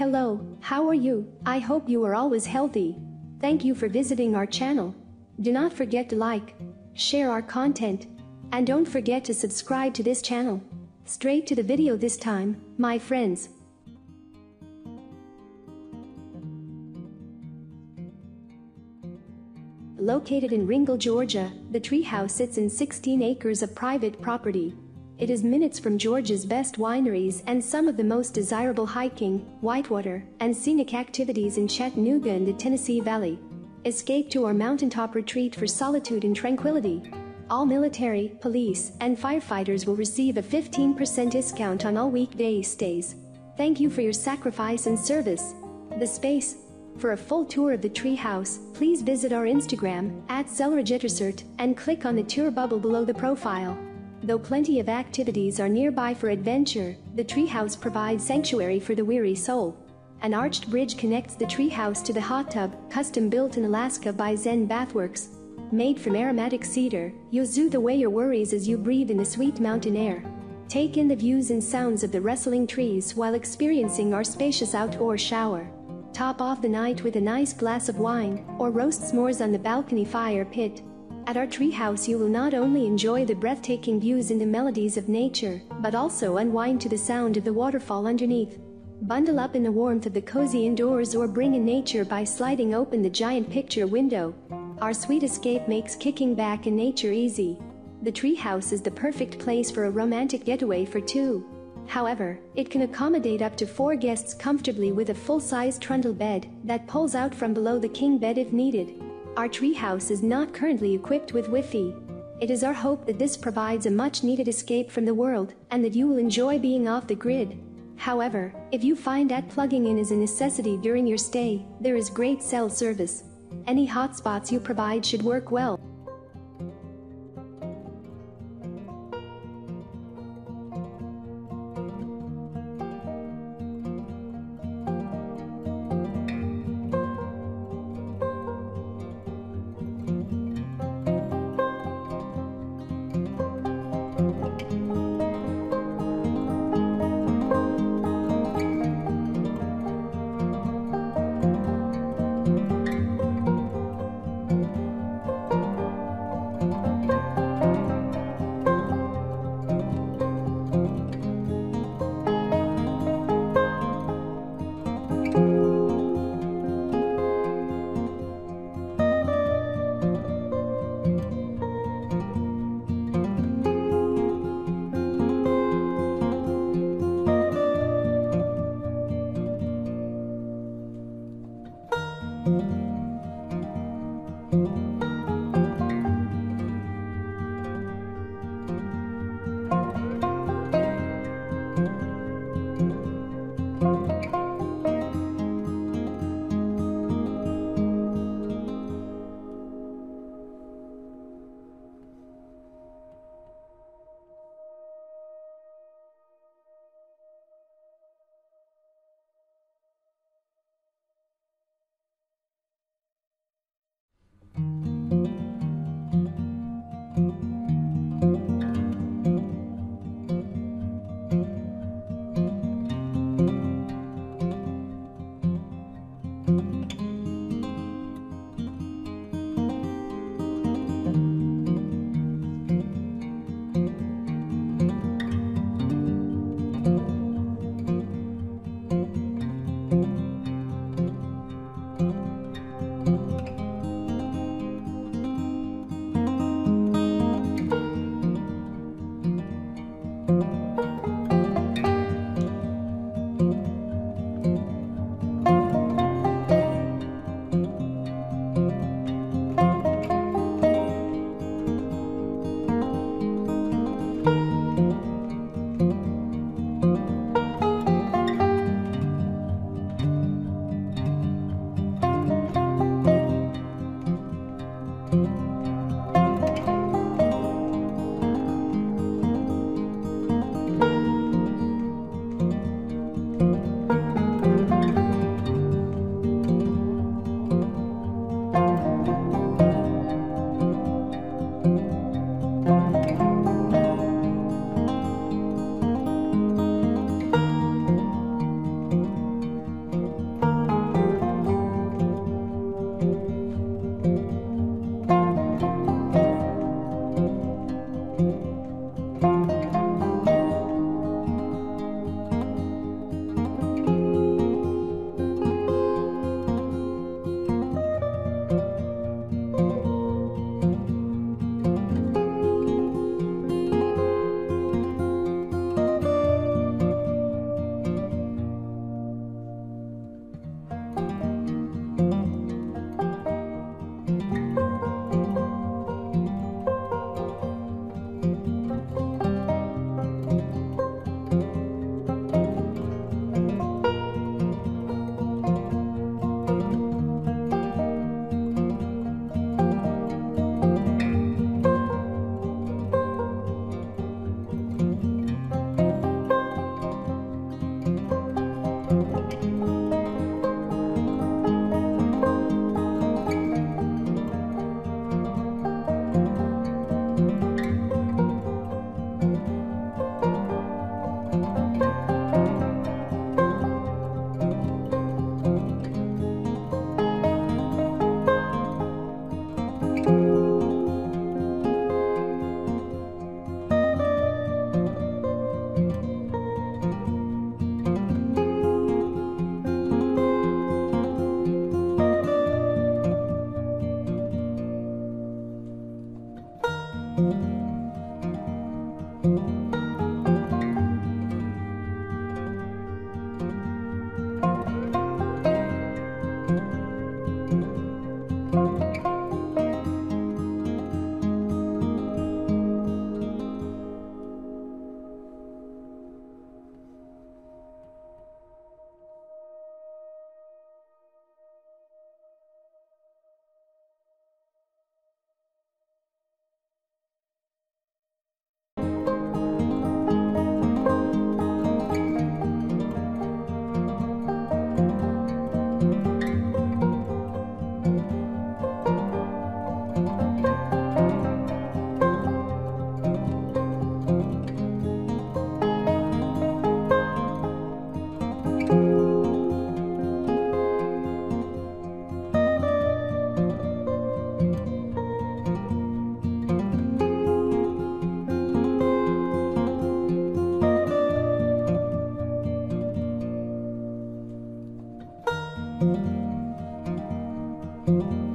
Hello, how are you? I hope you are always healthy. Thank you for visiting our channel. Do not forget to like, share our content, and don't forget to subscribe to this channel. Straight to the video this time, my friends. Located in Ringgold, Georgia, the Treehouse sits in 16 acres of private property. It is minutes from Georgia's best wineries and some of the most desirable hiking, whitewater, and scenic activities in Chattanooga and the Tennessee Valley. Escape to our mountaintop retreat for solitude and tranquility. All military, police, and firefighters will receive a 15% discount on all weekday stays. Thank you for your sacrifice and service. The space. For a full tour of the Treehouse, please visit our Instagram @Selah and click on the tour bubble below the profile. Though plenty of activities are nearby for adventure, the Treehouse provides sanctuary for the weary soul. An arched bridge connects the Treehouse to the hot tub, custom built in Alaska by Zen Bathworks. Made from aromatic cedar, you'll soothe away your worries as you breathe in the sweet mountain air. Take in the views and sounds of the rustling trees while experiencing our spacious outdoor shower. Top off the night with a nice glass of wine, or roast s'mores on the balcony fire pit. At our Treehouse you will not only enjoy the breathtaking views and the melodies of nature, but also unwind to the sound of the waterfall underneath. Bundle up in the warmth of the cozy indoors or bring in nature by sliding open the giant picture window. Our sweet escape makes kicking back in nature easy. The Treehouse is the perfect place for a romantic getaway for two. However, it can accommodate up to 4 guests comfortably with a full-size trundle bed that pulls out from below the king bed if needed. Our Treehouse is not currently equipped with Wi-Fi. It is our hope that this provides a much-needed escape from the world and that you will enjoy being off the grid. However, if you find that plugging in is a necessity during your stay, there is great cell service. Any hotspots you provide should work well. you.